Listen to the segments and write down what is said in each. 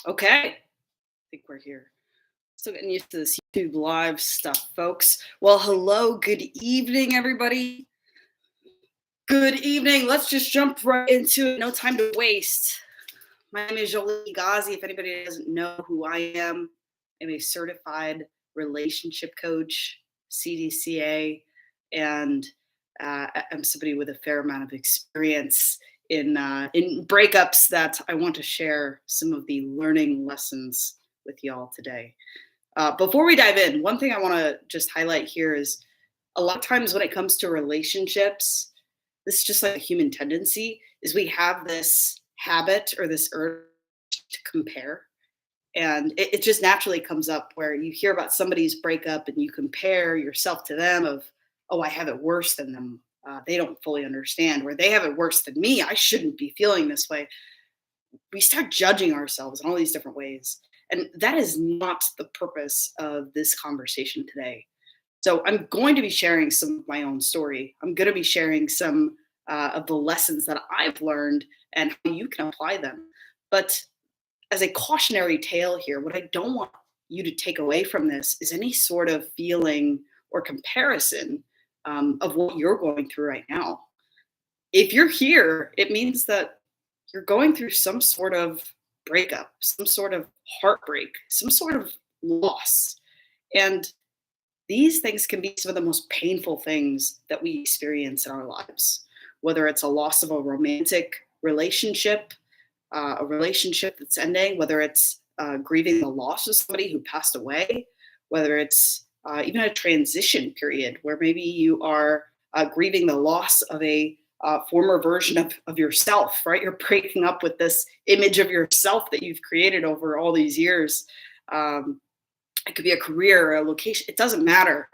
Okay, I think we're here. Still getting used to this YouTube live stuff, folks. Well, hello, good evening, everybody. Good evening. Let's just jump right into it. No time to waste. My name is Jolie Ghazi. If anybody doesn't know who I am, I'm a certified relationship coach, CDCA, and I'm somebody with a fair amount of experience in breakups that I want to share some of the learning lessons with y'all today. Before we dive in, one thing I want to just highlight here is a lot of times when it comes to relationships, this is just like a human tendency, is we have this habit or this urge to compare. And it just naturally comes up where you hear about somebody's breakup and you compare yourself to them of, oh, I have it worse than them. They don't fully understand, where they have it worse than me. I shouldn't be feeling this way. We start judging ourselves in all these different ways. And that is not the purpose of this conversation today. So I'm going to be sharing some of my own story. I'm going to be sharing some of the lessons that I've learned and how you can apply them. But as a cautionary tale here, what I don't want you to take away from this is any sort of feeling or comparison of what you're going through right now. If you're here, it means that you're going through some sort of breakup, some sort of heartbreak, some sort of loss. And these things can be some of the most painful things that we experience in our lives, whether it's a loss of a romantic relationship, a relationship that's ending, whether it's grieving the loss of somebody who passed away, whether it's even a transition period where maybe you are grieving the loss of a former version of yourself, right? You're breaking up with this image of yourself that you've created over all these years. Um, it could be a career or a location, it doesn't matter,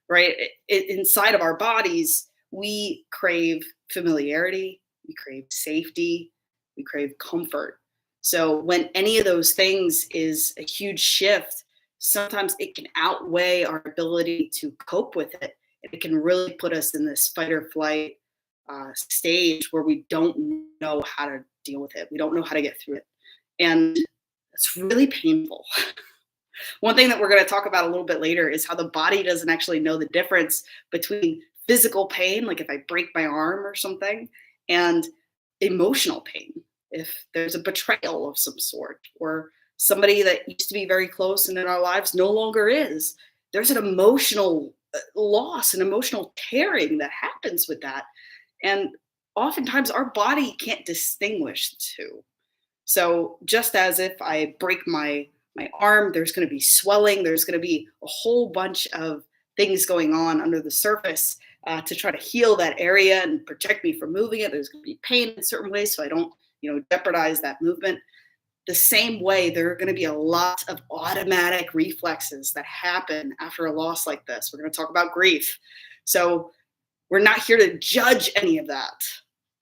right? Inside of our bodies, we crave familiarity, we crave safety, we crave comfort. So when any of those things is a huge shift, sometimes it can outweigh our ability to cope with it. And it can really put us in this fight or flight stage where we don't know how to deal with it. We don't know how to get through it. And it's really painful. One thing that we're going to talk about a little bit later is how the body doesn't actually know the difference between physical pain, like if I break my arm or something, and emotional pain. If there's a betrayal of some sort, or somebody that used to be very close and in our lives no longer is, there's an emotional loss, an emotional tearing that happens with that. And oftentimes our body can't distinguish the two. So just as if I break my arm, there's going to be swelling, there's going to be a whole bunch of things going on under the surface to try to heal that area and protect me from moving it. There's going to be pain in certain ways, so I don't, jeopardize that movement. The same way, there are going to be a lot of automatic reflexes that happen after a loss like this. We're going to talk about grief. So we're not here to judge any of that,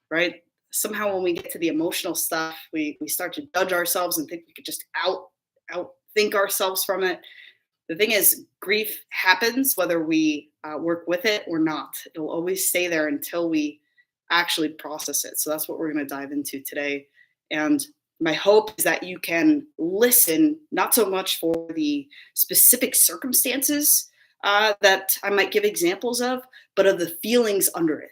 right? Somehow when we get to the emotional stuff, we start to judge ourselves and think we could just outthink ourselves from it. The thing is, grief happens whether we work with it or not. It'll always stay there until we actually process it. So that's what we're going to dive into today. And my hope is that you can listen, not so much for the specific circumstances that I might give examples of, but of the feelings under it.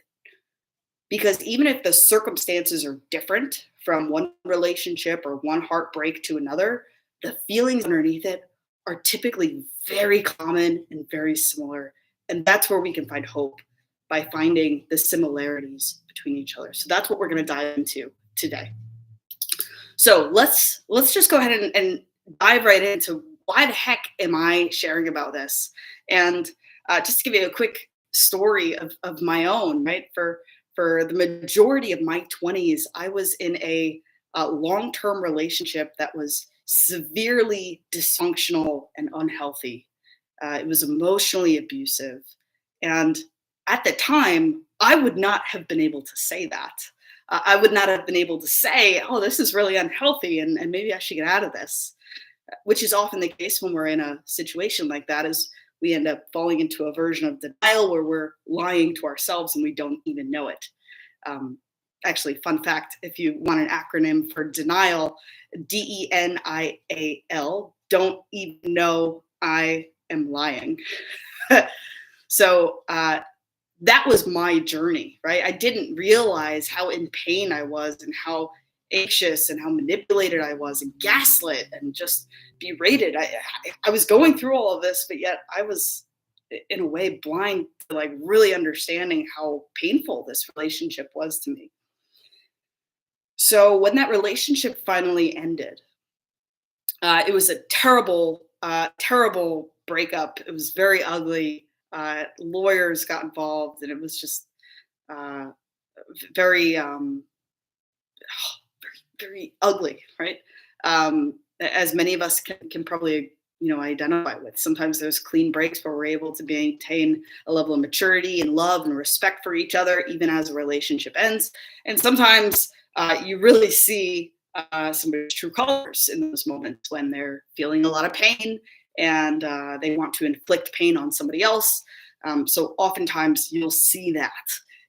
Because even if the circumstances are different from one relationship or one heartbreak to another, the feelings underneath it are typically very common and very similar. And that's where we can find hope, by finding the similarities between each other. So that's what we're going to dive into today. So let's just go ahead and dive right into why the heck am I sharing about this? And just to give you a quick story of my own, right? For the majority of my 20s, I was in a long-term relationship that was severely dysfunctional and unhealthy. It was emotionally abusive. And at the time, I would not have been able to say that. I would not have been able to say, oh, this is really unhealthy and maybe I should get out of this, which is often the case when we're in a situation like that, is we end up falling into a version of denial where we're lying to ourselves and we don't even know it. Actually, fun fact, if you want an acronym for denial, DENIAL, don't even know I am lying. So that was my journey, right? I didn't realize how in pain I was and how anxious and how manipulated I was and gaslit and just berated. I was going through all of this, but yet I was in a way blind to like really understanding how painful this relationship was to me. So when that relationship finally ended, it was a terrible, terrible breakup. It was very ugly. Lawyers got involved, and it was just uh, very, very ugly, right? As many of us can probably identify with. Sometimes there's clean breaks where we're able to maintain a level of maturity and love and respect for each other, even as a relationship ends. And sometimes you really see somebody's true colors in those moments when they're feeling a lot of pain and they want to inflict pain on somebody else. So oftentimes you'll see that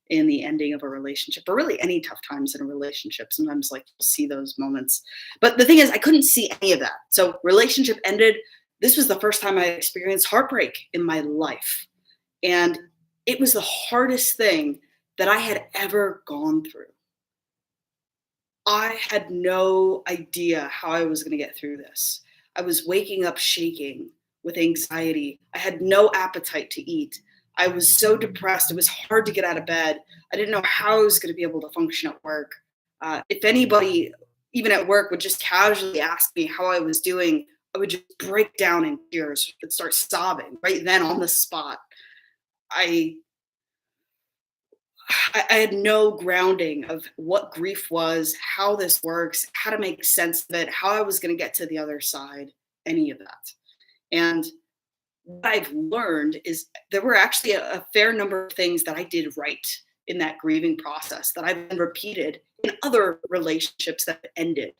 in the ending of a relationship, or really any tough times in a relationship. Sometimes like you'll see those moments. But the thing is, I couldn't see any of that. So relationship ended. This was the first time I experienced heartbreak in my life. And it was the hardest thing that I had ever gone through. I had no idea how I was going to get through this. I was waking up shaking with anxiety. I had no appetite to eat. I was so depressed. It was hard to get out of bed. I didn't know how I was going to be able to function at work. If anybody, even at work, would just casually ask me how I was doing, I would just break down in tears and start sobbing right then on the spot. I I had no grounding of what grief was, how this works, how to make sense of it, how I was going to get to the other side, any of that. And what I've learned is there were actually a fair number of things that I did right in that grieving process that I've been repeated in other relationships that ended.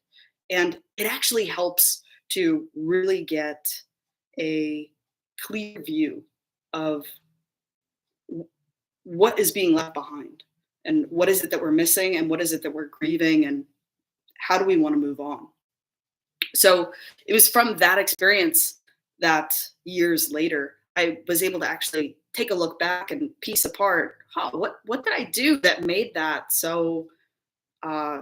And it actually helps to really get a clear view of what is being left behind and what is it that we're missing and what is it that we're grieving and how do we want to move on. So it was from that experience that years later I was able to actually take a look back and piece apart, what did I do that made that so uh,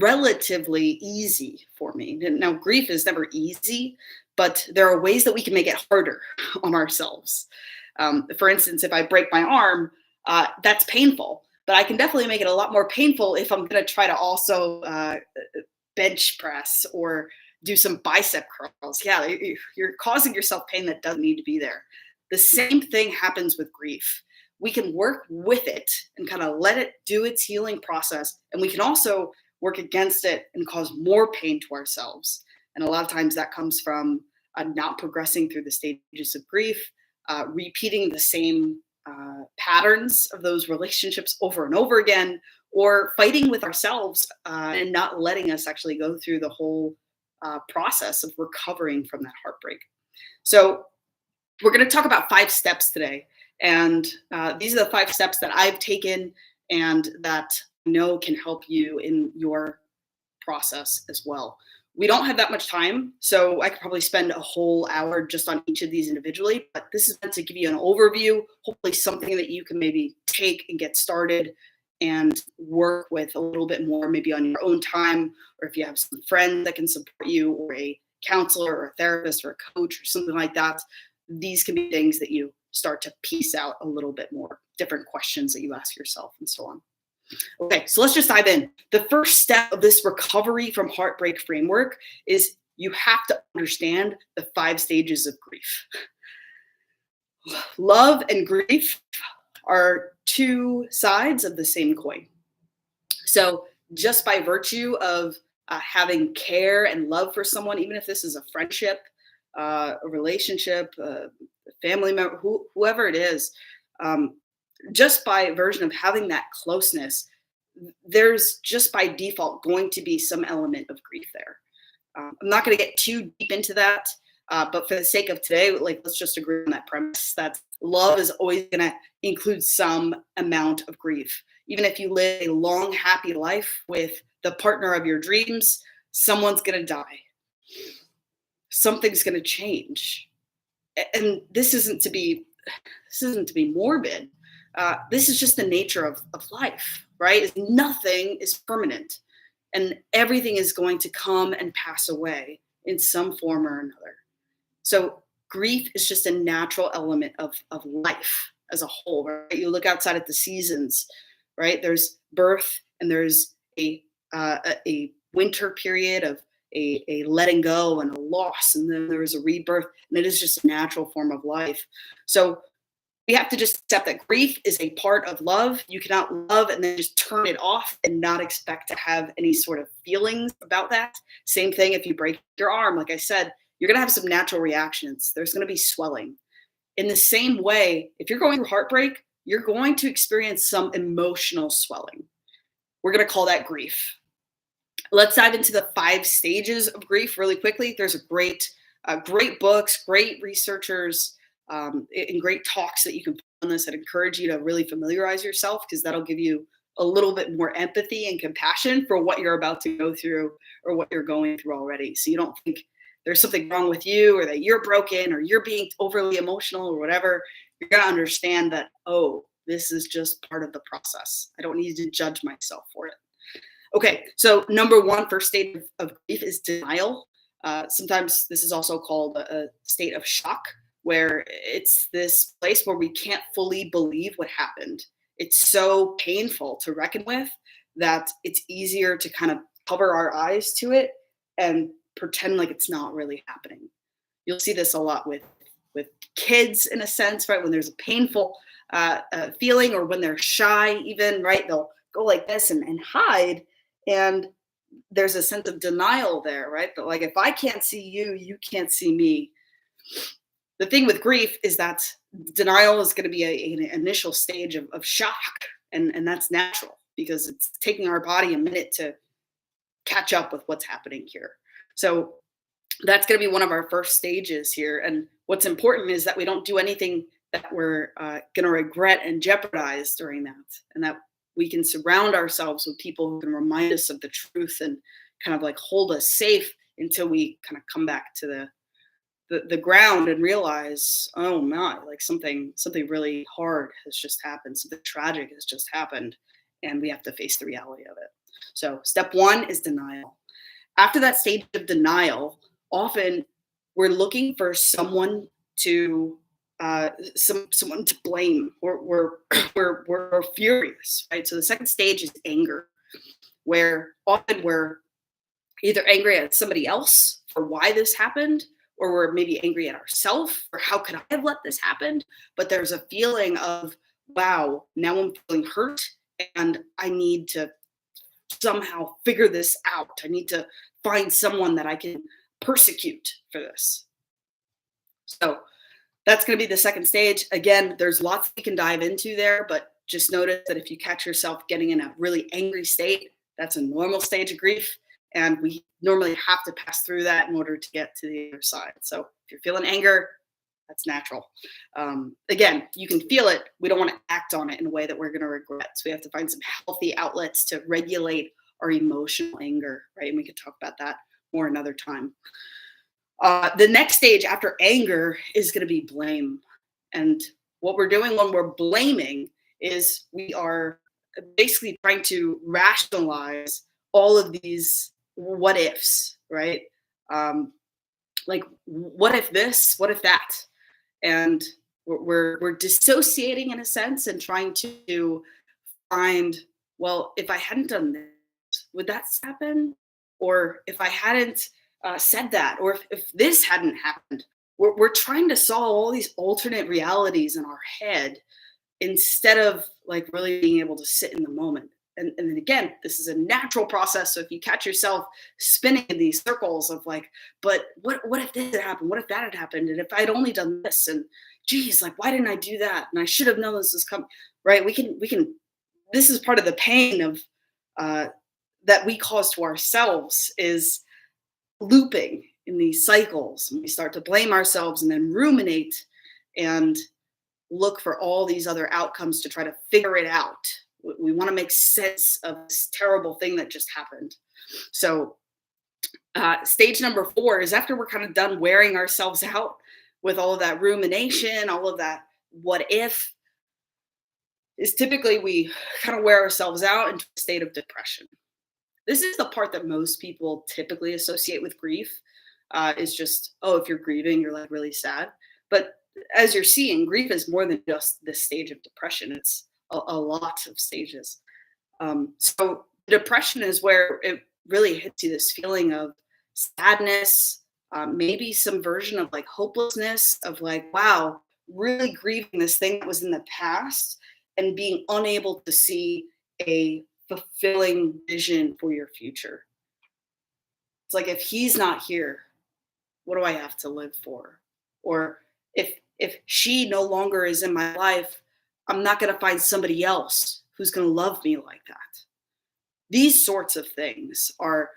relatively easy for me. Now grief is never easy, but there are ways that we can make it harder on ourselves. For instance, if I break my arm, that's painful, but I can definitely make it a lot more painful if I'm going to try to also bench press or do some bicep curls. Yeah, you're causing yourself pain that doesn't need to be there. The same thing happens with grief. We can work with it and kind of let it do its healing process. And we can also work against it and cause more pain to ourselves. And a lot of times that comes from not progressing through the stages of grief, repeating the same patterns of those relationships over and over again, or fighting with ourselves and not letting us actually go through the whole process of recovering from that heartbreak. So, we're going to talk about 5 steps today. And these are the 5 steps that I've taken and that I know can help you in your process as well. We don't have that much time, so I could probably spend a whole hour just on each of these individually, but this is meant to give you an overview, hopefully something that you can maybe take and get started and work with a little bit more, maybe on your own time, or if you have some friend that can support you, or a counselor or a therapist or a coach or something like that. These can be things that you start to piece out a little bit more, different questions that you ask yourself and so on. Okay, so let's just dive in. The first step of this recovery from heartbreak framework is you have to understand the 5 stages of grief. Love and grief are 2 sides of the same coin. So just by virtue of having care and love for someone, even if this is a friendship, a relationship, a family member, whoever it is, just by version of having that closeness, there's just by default going to be some element of grief there. I'm not going to get too deep into that, but for the sake of today, like let's just agree on that premise that love is always going to include some amount of grief. Even if you live a long, happy life with the partner of your dreams, someone's going to die. Something's going to change. And this isn't to be morbid. This is just the nature of life, right? Nothing is permanent, and everything is going to come and pass away in some form or another. So grief is just a natural element of life as a whole, right? You look outside at the seasons, right? There's birth and there's a winter period of a letting go and a loss, and then there is a rebirth, and it is just a natural form of life. So we have to just accept that grief is a part of love. You cannot love and then just turn it off and not expect to have any sort of feelings about that. Same thing if you break your arm, like I said, you're going to have some natural reactions. There's going to be swelling. In the same way, if you're going through heartbreak, you're going to experience some emotional swelling. We're going to call that grief. Let's dive into the 5 stages of grief really quickly. There's great books, great researchers, and great talks that you can put on this. I'd encourage you to really familiarize yourself, because that'll give you a little bit more empathy and compassion for what you're about to go through or what you're going through already. So you don't think there's something wrong with you, or that you're broken, or you're being overly emotional or whatever. You're going to understand that, oh, this is just part of the process. I don't need to judge myself for it. Okay, so number 1, first state of grief is denial. Sometimes this is also called a state of shock, where it's this place where we can't fully believe what happened. It's so painful to reckon with that it's easier to kind of cover our eyes to it and pretend like it's not really happening. You'll see this a lot with kids, in a sense, right? When there's a painful feeling, or when they're shy even, right? They'll go like this and hide. And there's a sense of denial there, right? But like, if I can't see you, you can't see me. The thing with grief is that denial is going to be an initial stage of shock. And that's natural, because it's taking our body a minute to catch up with what's happening here. So that's going to be one of our first stages here. And what's important is that we don't do anything that we're going to regret and jeopardize during that. And that we can surround ourselves with people who can remind us of the truth and kind of like hold us safe until we kind of come back to the ground and realize, oh my, like something really hard has just happened. Something tragic has just happened, and we have to face the reality of it. So step 1 is denial. After that stage of denial, often we're looking for someone to someone to blame. We're furious, right? So the second stage is anger, where often we're either angry at somebody else for why this happened, or we're maybe angry at ourselves for how could I have let this happen. But there's a feeling of, wow, now I'm feeling hurt, and I need to somehow figure this out. I need to find someone that I can persecute for this. So that's going to be the second stage. Again, there's lots we can dive into there, but just notice that if you catch yourself getting in a really angry state, that's a normal stage of grief. And we normally have to pass through that in order to get to the other side. So if you're feeling anger, that's natural. Again, you can feel it. We don't want to act on it in a way that we're going to regret. So we have to find some healthy outlets to regulate our emotional anger, right? And we could talk about that more another time. The next stage after anger is going to be blame. And what we're doing when we're blaming is we are basically trying to rationalize all of these what ifs, right? Like, what if this? What if that? And we're dissociating in a sense and trying to find, well, if I hadn't done this, would that happen? Or if I hadn't said that, or if this hadn't happened, we're trying to solve all these alternate realities in our head instead of like really being able to sit in the moment. And then again, this is a natural process. So if you catch yourself spinning in these circles of like, but what if this had happened? What if that had happened? And if I'd only done this, and geez, like, why didn't I do that? And I should have known this was coming, right? We can, this is part of the pain of, that we cause to ourselves, is looping in these cycles. And we start to blame ourselves and then ruminate and look for all these other outcomes to try to figure it out, We want to make sense of this terrible thing that just happened. So, stage number 4 is after we're kind of done wearing ourselves out with all of that rumination, all of that what if, is typically we kind of wear ourselves out into a state of depression. This is the part that most people typically associate with grief. Is just, oh, if you're grieving, you're like really sad. But as you're seeing, grief is more than just this stage of depression. It's a lot of stages. So depression is where it really hits you, this feeling of sadness, maybe some version of like hopelessness, of like, wow, really grieving this thing that was in the past and being unable to see a fulfilling vision for your future. It's like, if he's not here, what do I have to live for? Or if she no longer is in my life, I'm not going to find somebody else who's going to love me like that. These sorts of things are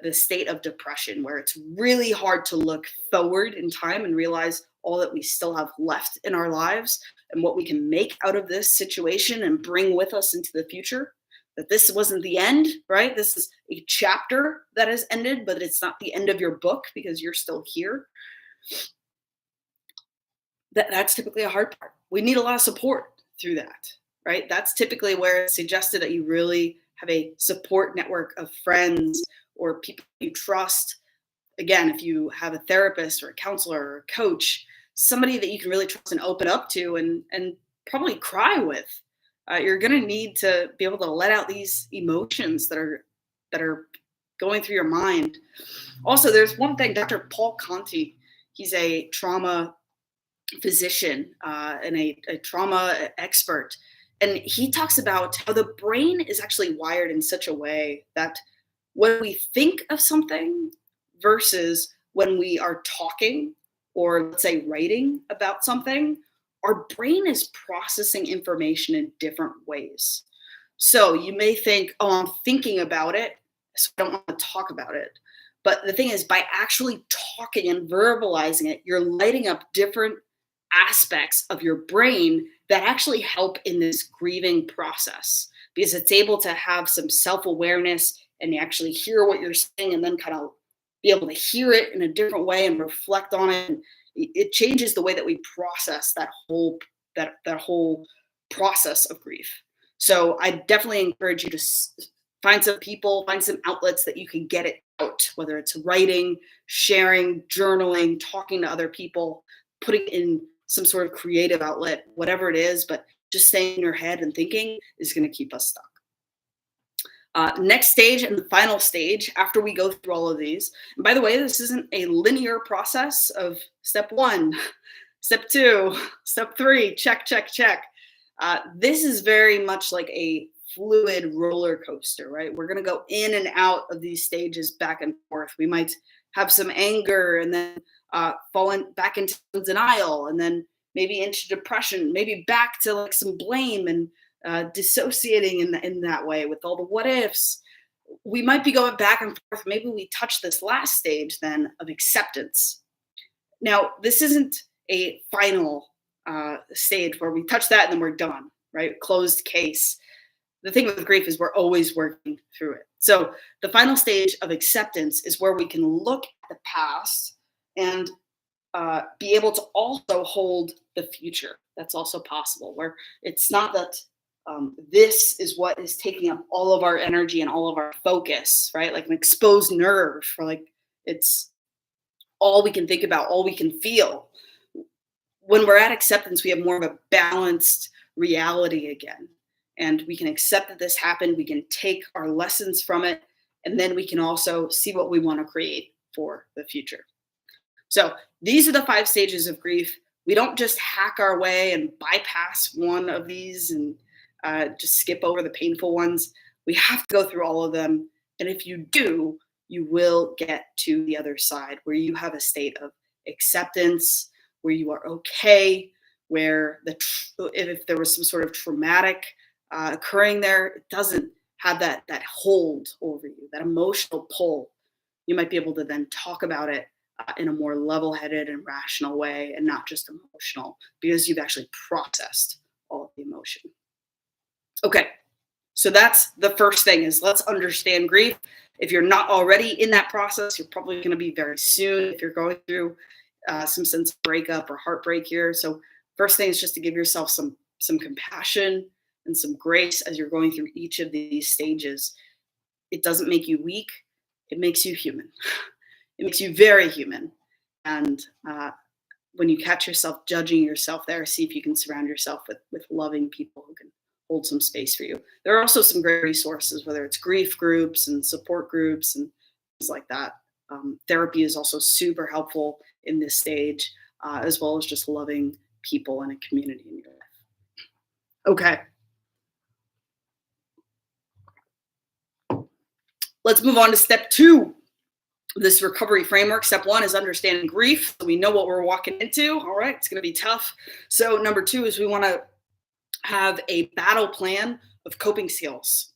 the state of depression, where it's really hard to look forward in time and realize all that we still have left in our lives and what we can make out of this situation and bring with us into the future. That this wasn't the end, right? This is a chapter that has ended, but it's not the end of your book because you're still here. That's typically a hard part. We need a lot of support through that, right? That's typically where it's suggested that you really have a support network of friends or people you trust. Again, if you have a therapist or a counselor or a coach, somebody that you can really trust and open up to and probably cry with. You're going to need to be able to let out these emotions that are going through your mind. Also, there's one thing, Dr. Paul Conti, he's a trauma physician and a trauma expert. And he talks about how the brain is actually wired in such a way that when we think of something versus when we are talking or, let's say, writing about something, our brain is processing information in different ways. So you may think, oh, I'm thinking about it, so I don't want to talk about it. But the thing is, by actually talking and verbalizing it, you're lighting up different aspects of your brain that actually help in this grieving process, because it's able to have some self-awareness and you actually hear what you're saying and then kind of be able to hear it in a different way and reflect on it. It changes the way that we process that whole process of grief. So I definitely encourage you to find some people, find some outlets that you can get it out, whether it's writing, sharing, journaling, talking to other people, putting in some sort of creative outlet, whatever it is, but just staying in your head and thinking is going to keep us stuck. Next stage and the final stage after we go through all of these. And by the way, this isn't a linear process of step 1, step 2, step 3, check, check, check. This is very much like a fluid roller coaster, right? We're going to go in and out of these stages back and forth. We might have some anger and then fall back into denial and then maybe into depression, maybe back to like some blame and dissociating in that way with all the what ifs. We might be going back and forth. Maybe we touch this last stage then of acceptance. Now, this isn't a final stage where we touch that and then we're done, right? Closed case. The thing with grief is we're always working through it. So the final stage of acceptance is where we can look at the past and be able to also hold the future. That's also possible, where it's not that this is what is taking up all of our energy and all of our focus, right? Like an exposed nerve, or like it's all we can think about, all we can feel. When we're at acceptance, we have more of a balanced reality again. And we can accept that this happened. We can take our lessons from it. And then we can also see what we want to create for the future. So these are the 5 stages of grief. We don't just hack our way and bypass one of these and just skip over the painful ones. We have to go through all of them. And if you do, you will get to the other side where you have a state of acceptance, where you are okay, where if there was some sort of traumatic occurring there, it doesn't have that hold over you, that emotional pull. You might be able to then talk about it in a more level-headed and rational way and not just emotional, because you've actually processed all of the emotion. Okay, So that's the first thing is let's understand grief. If you're not already in that process, you're probably going to be very soon if you're going through some sense of breakup or heartbreak here. So first thing is just to give yourself some compassion and some grace as you're going through each of these stages. It doesn't make you weak. It makes you human. It makes you very human. And when you catch yourself judging yourself there, see if you can surround yourself with loving people who can hold some space for you. There are also some great resources, whether it's grief groups and support groups and things like that. Therapy is also super helpful in this stage, as well as just loving people and a community in your life. Okay, let's move on to step two. This recovery framework. Step one is understanding grief. So we know what we're walking into. All right, it's going to be tough. So number two is we want to have a battle plan of coping skills.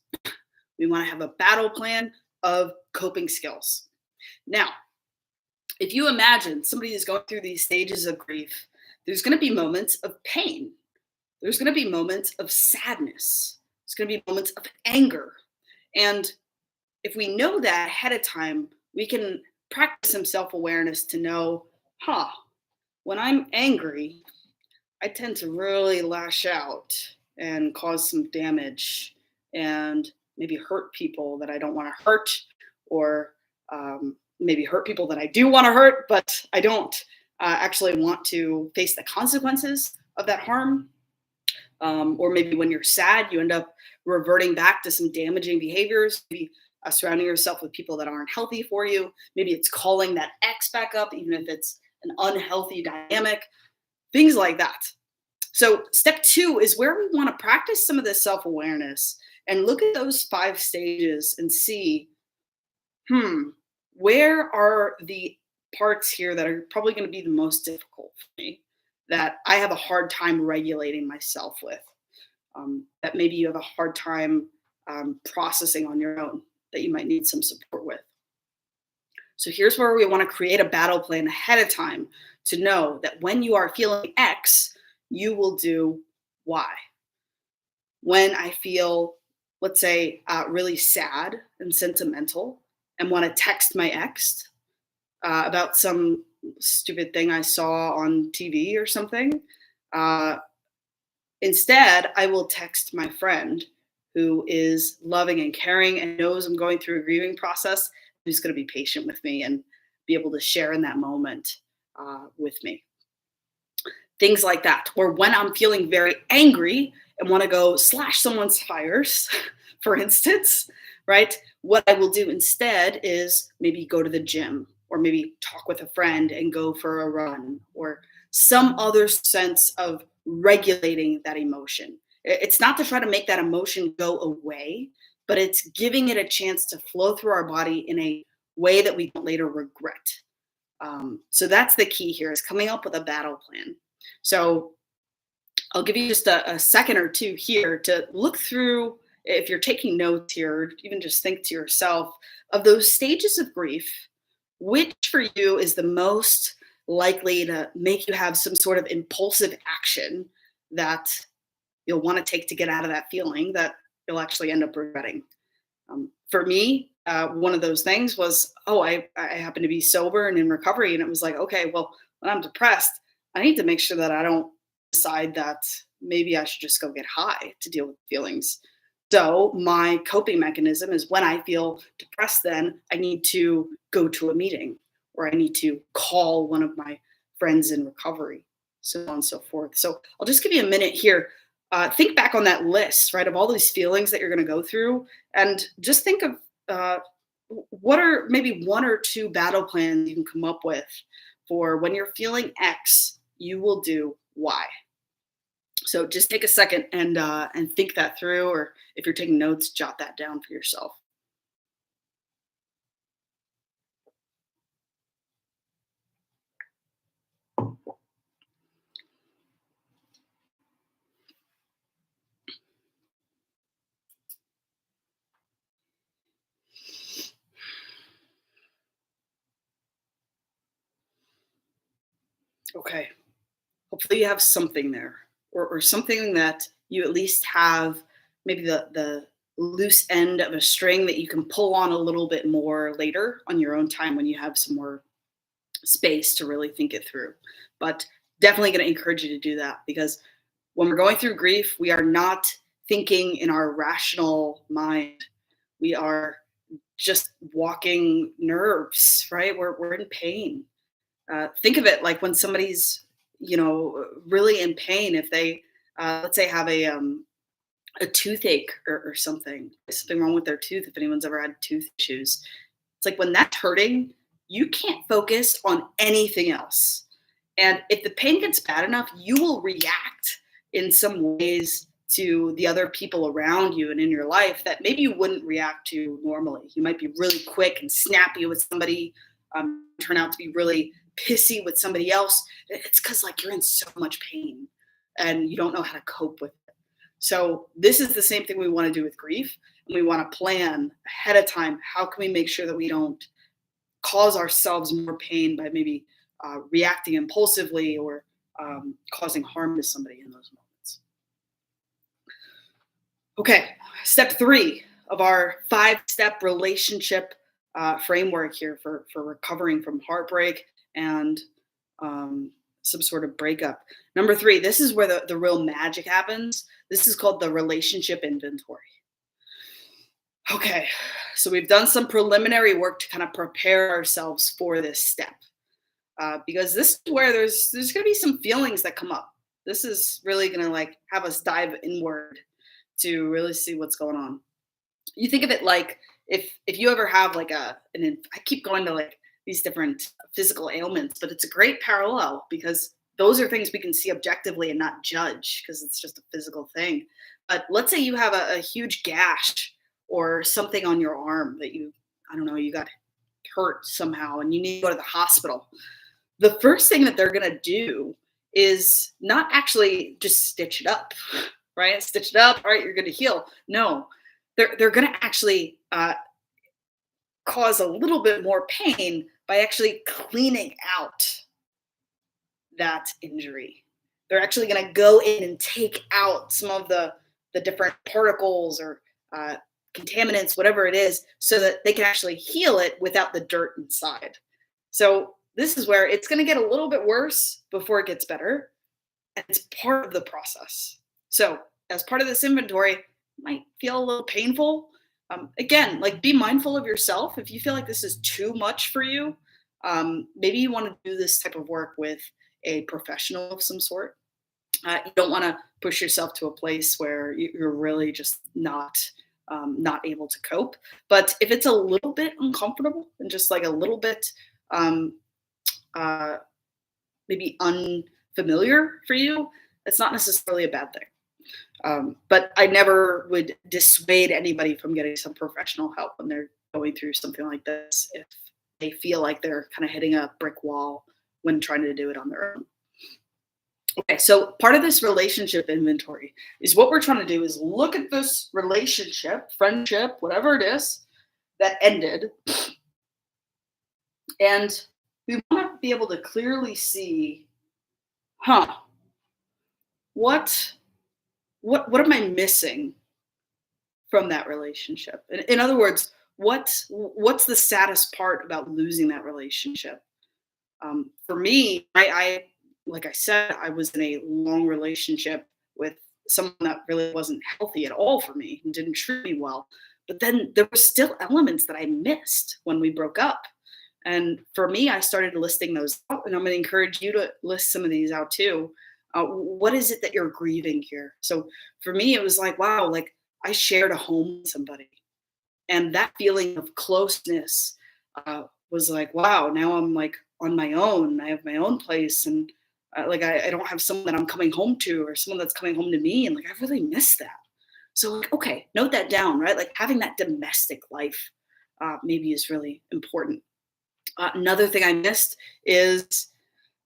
We want to have a battle plan of coping skills. Now, if you imagine somebody is going through these stages of grief, there's going to be moments of pain. There's going to be moments of sadness. There's going to be moments of anger. And if we know that ahead of time, we can practice some self-awareness to know, when I'm angry, I tend to really lash out and cause some damage and maybe hurt people that I don't want to hurt, or maybe hurt people that I do want to hurt, but I don't actually want to face the consequences of that harm. Or maybe when you're sad, you end up reverting back to some damaging behaviors, maybe surrounding yourself with people that aren't healthy for you. Maybe it's calling that ex back up, even if it's an unhealthy dynamic, things like that. So step two is where we want to practice some of this self-awareness and look at those 5 stages and see, where are the parts here that are probably going to be the most difficult for me, that I have a hard time regulating myself with, that maybe you have a hard time processing on your own, that you might need some support with. So here's where we want to create a battle plan ahead of time to know that when you are feeling X, you will do Y. When I feel, let's say, really sad and sentimental and want to text my ex about some stupid thing I saw on TV or something, instead, I will text my friend who is loving and caring and knows I'm going through a grieving process, who's going to be patient with me and be able to share in that moment with me. Things like that. Or when I'm feeling very angry and want to go slash someone's tires, for instance, right? What I will do instead is maybe go to the gym or maybe talk with a friend and go for a run or some other sense of regulating that emotion. It's not to try to make that emotion go away, but it's giving it a chance to flow through our body in a way that we don't later regret. So that's the key here, is coming up with a battle plan. So I'll give you just a second or two here to look through, if you're taking notes here, or even just think to yourself of those stages of grief, which for you is the most likely to make you have some sort of impulsive action that you'll want to take to get out of that feeling that you'll actually end up regretting. For me, one of those things was, I happen to be sober and in recovery. And it was like, okay, well, when I'm depressed, I need to make sure that I don't decide that maybe I should just go get high to deal with feelings. So my coping mechanism is when I feel depressed, then I need to go to a meeting or I need to call one of my friends in recovery, so on and so forth. So I'll just give you a minute here. Think back on that list, right, of all these feelings that you're going to go through, and just think of what are maybe 1 or 2 battle plans you can come up with for when you're feeling X, you will do Y. So just take a second and think that through, or if you're taking notes, jot that down for yourself. Okay. Hopefully you have something there, or something that you at least have maybe the loose end of a string that you can pull on a little bit more later on your own time when you have some more space to really think it through. But definitely going to encourage you to do that, because when we're going through grief, we are not thinking in our rational mind. We are just walking nerves, right? We're in pain. Think of it like when somebody's, really in pain. If they, let's say, have a toothache or something wrong with their tooth. If anyone's ever had tooth issues, it's like when that's hurting, you can't focus on anything else. And if the pain gets bad enough, you will react in some ways to the other people around you and in your life that maybe you wouldn't react to normally. You might be really quick and snappy with somebody, turn out to be really pissy with somebody else. It's because like you're in so much pain and you don't know how to cope with it. So this is the same thing we want to do with grief. And we want to plan ahead of time. How can we make sure that we don't cause ourselves more pain by maybe reacting impulsively or causing harm to somebody in those moments? Okay, step 3 of our 5-step relationship framework here for recovering from heartbreak and some sort of breakup. Number 3, this is where the real magic happens. This is called the relationship inventory. Okay, so we've done some preliminary work to kind of prepare ourselves for this step, because this is where there's going to be some feelings that come up. This is really going to like have us dive inward to really see what's going on. You think of it like if you ever have like I keep going to like these different physical ailments, but it's a great parallel because those are things we can see objectively and not judge because it's just a physical thing. But let's say you have a huge gash or something on your arm that I don't know, you got hurt somehow and you need to go to the hospital. The first thing that they're going to do is not actually just stitch it up, right? Stitch it up, all right, you're going to heal. No, they're going to actually cause a little bit more pain by actually cleaning out that injury. They're actually going to go in and take out some of the different particles or contaminants, whatever it is, so that they can actually heal it without the dirt inside. So this is where it's going to get a little bit worse before it gets better. And it's part of the process. So as part of this inventory, it might feel a little painful. Again, like be mindful of yourself. If you feel like this is too much for you, maybe you want to do this type of work with a professional of some sort. You don't want to push yourself to a place where you're really just not able to cope. But if it's a little bit uncomfortable and just like a little bit maybe unfamiliar for you, it's not necessarily a bad thing. But I never would dissuade anybody from getting some professional help when they're going through something like this if they feel like they're kind of hitting a brick wall when trying to do it on their own. Okay, so part of this relationship inventory is what we're trying to do is look at this relationship, friendship, whatever it is that ended, and we want to be able to clearly see, what am I missing from that relationship? In other words, what's the saddest part about losing that relationship? For me, I like I said, I was in a long relationship with someone that really wasn't healthy at all for me and didn't treat me well. But then there were still elements that I missed when we broke up. And for me, I started listing those out, and I'm going to encourage you to list some of these out too. What is it that you're grieving here? So for me, it was like, wow, like I shared a home with somebody, and that feeling of closeness was like, wow, now I'm like on my own. I have my own place, and like I don't have someone that I'm coming home to or someone that's coming home to me, and like I really miss that. So like, okay, note that down, right? Like having that domestic life maybe is really important. Another thing I missed is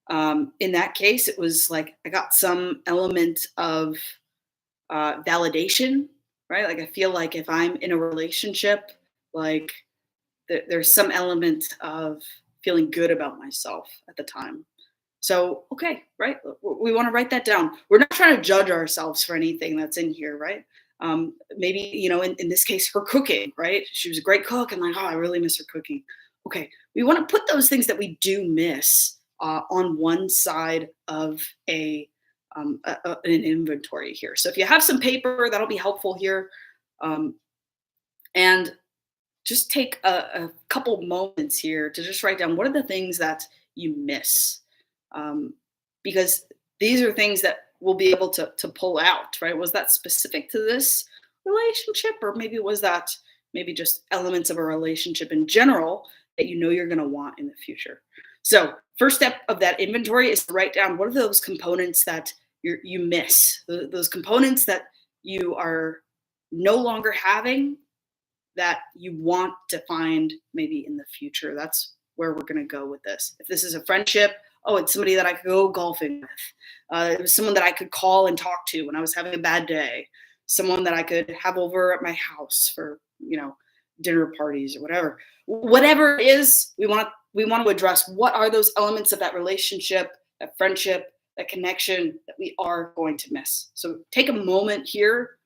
in that case, it was like I got some element of validation, right? Like I feel like if I'm in a relationship, like there's some element of feeling good about myself at the time. So, okay, right? We want to write that down. We're not trying to judge ourselves for anything that's in here, right? Maybe, in this case, her cooking, right? She was a great cook, and like, oh, I really miss her cooking. Okay, we want to put those things that we do miss on one side of an inventory here. So if you have some paper, that'll be helpful here. Um, and just take a couple moments here to just write down what are the things that you miss, um, because these are things that we'll be able to pull out, right? Was that specific to this relationship, or maybe was that maybe just elements of a relationship in general that you're going to want in the future? So first step of that inventory is to write down what are those components that you miss, those components that you are no longer having that you want to find maybe in the future. That's where we're going to go with this. If this is a friendship, oh, it's somebody that I could go golfing with. It was someone that I could call and talk to when I was having a bad day. Someone that I could have over at my house for, dinner parties or whatever. Whatever it is, we want to address what are those elements of that relationship, that friendship, that connection that we are going to miss. So take a moment here.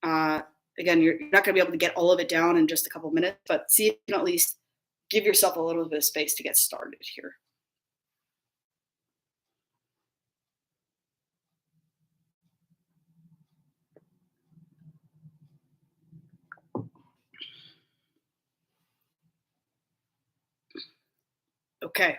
Again, you're not going to be able to get all of it down in just a couple minutes, but see if you can at least give yourself a little bit of space to get started here. Okay,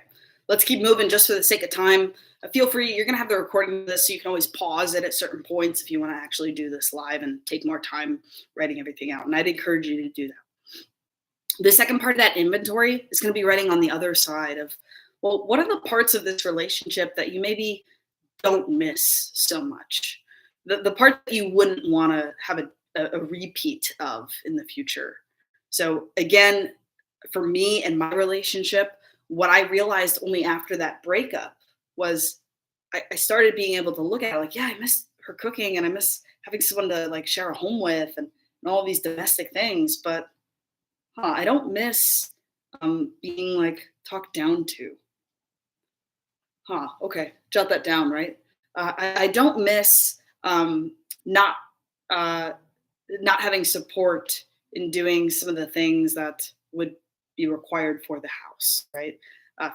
let's keep moving just for the sake of time. Feel free, you're going to have the recording of this, so you can always pause it at certain points if you want to actually do this live and take more time writing everything out. And I'd encourage you to do that. The second part of that inventory is going to be writing on the other side of, well, what are the parts of this relationship that you maybe don't miss so much? The part that you wouldn't want to have a repeat of in the future. So again, for me and my relationship, what I realized only after that breakup was I started being able to look at it like, yeah, I miss her cooking and I miss having someone to like share a home with and all these domestic things. But I don't miss being like talked down to. Okay, jot that down, right? I don't miss not uh, not having support in doing some of the things that would be required for the house, right?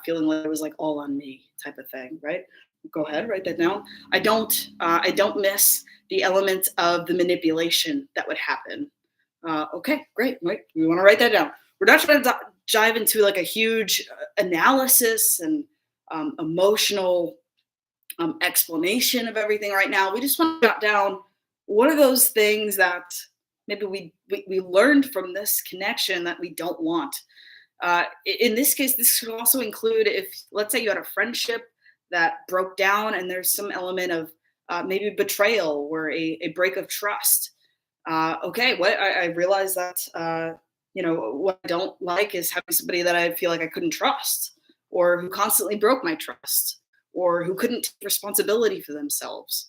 Feeling like it was like all on me type of thing, right? Go ahead, write that down. I don't miss the elements of the manipulation that would happen. Okay, great. Right, we want to write that down. We're not trying to dive into like a huge analysis and emotional explanation of everything right now. We just want to jot down what are those things that maybe we learned from this connection that we don't want. In this case, this could also include if, let's say, you had a friendship that broke down and there's some element of maybe betrayal or a break of trust. Okay, what I realize that what I don't like is having somebody that I feel like I couldn't trust, or who constantly broke my trust, or who couldn't take responsibility for themselves,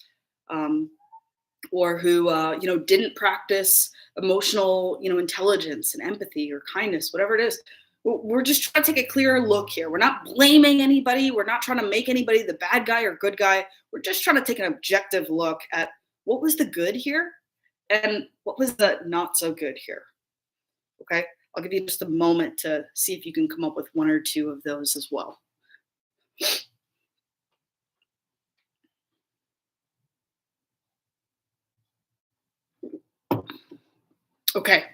or who didn't practice emotional intelligence and empathy or kindness, whatever it is. We're just trying to take a clearer look here. We're not blaming anybody. We're not trying to make anybody the bad guy or good guy. We're just trying to take an objective look at what was the good here and what was the not so good here. Okay, I'll give you just a moment to see if you can come up with one or two of those as well. Okay,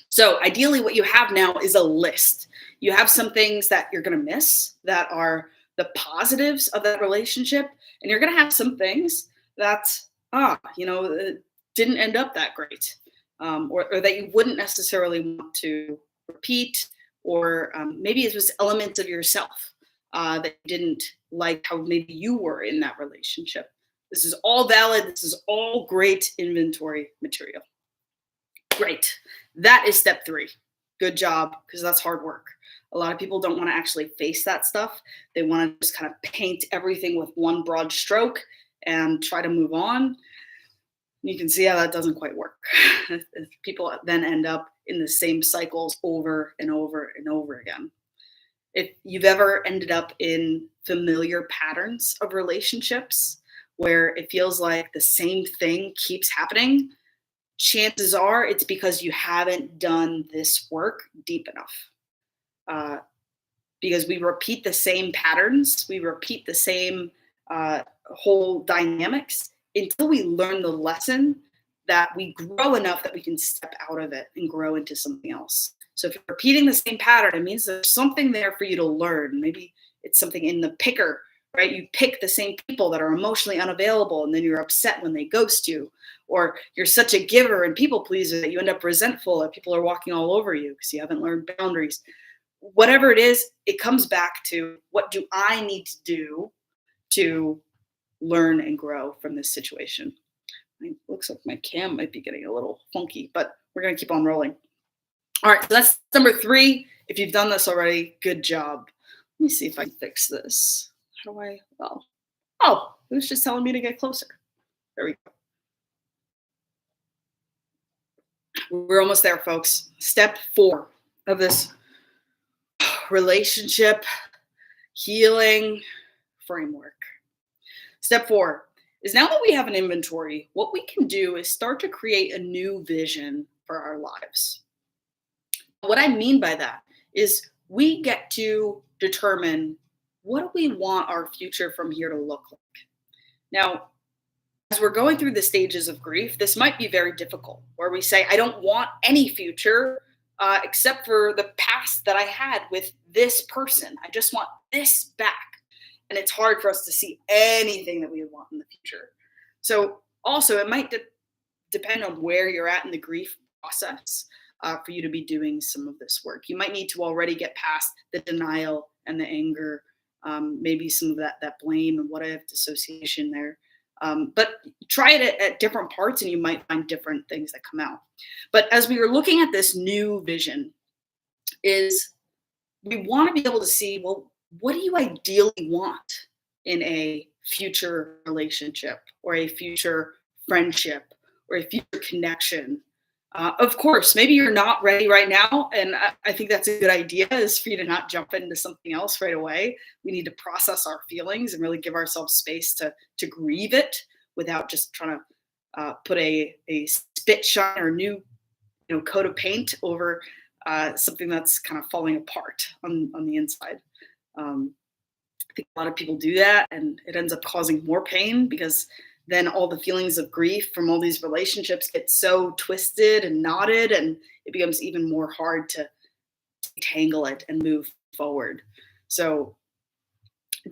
so ideally what you have now is a list. You have some things that you're going to miss that are the positives of that relationship, and you're going to have some things that didn't end up that great, or that you wouldn't necessarily want to repeat, or maybe it was elements of yourself that you didn't like how maybe you were in that relationship. This is all valid. This is all great inventory material. Great. That is step 3. Good job, because that's hard work. A lot of people don't want to actually face that stuff. They want to just kind of paint everything with one broad stroke and try to move on. You can see how that doesn't quite work. People then end up in the same cycles over and over and over again. If you've ever ended up in familiar patterns of relationships where it feels like the same thing keeps happening, chances are it's because you haven't done this work deep enough. Uh, because we repeat the same patterns, we repeat the same whole dynamics until we learn the lesson that we grow enough that we can step out of it and grow into something else. So if you're repeating the same pattern, it means there's something there for you to learn. Maybe it's something in the picker, right? You pick the same people that are emotionally unavailable, and then you're upset when they ghost you. Or you're such a giver and people pleaser that you end up resentful that people are walking all over you because you haven't learned boundaries. Whatever it is, it comes back to, what do I need to do to learn and grow from this situation? It looks like my cam might be getting a little funky, but we're going to keep on rolling. All right, so that's number 3. If you've done this already, good job. Let me see if I can fix this. How do I? Oh, it was just telling me to get closer. There we go. We're almost there, folks. Step 4 of this relationship healing framework. Step 4 is, now that we have an inventory, what we can do is start to create a new vision for our lives. What I mean by that is we get to determine, what do we want our future from here to look like? Now, as we're going through the stages of grief, this might be very difficult, where we say, I don't want any future except for the past that I had with this person. I just want this back. And it's hard for us to see anything that we want in the future. So also, it might depend on where you're at in the grief process for you to be doing some of this work. You might need to already get past the denial and the anger, maybe some of that blame and what if dissociation there. But try it at different parts and you might find different things that come out. But as we were looking at this new vision, is we want to be able to see, well, what do you ideally want in a future relationship or a future friendship or a future connection? Of course, maybe you're not ready right now, and I think that's a good idea, is for you to not jump into something else right away. We need to process our feelings and really give ourselves space to grieve it without just trying to put a spit shine or new coat of paint over something that's kind of falling apart on the inside. I think a lot of people do that, and it ends up causing more pain, because then all the feelings of grief from all these relationships get so twisted and knotted, and it becomes even more hard to tangle it and move forward. So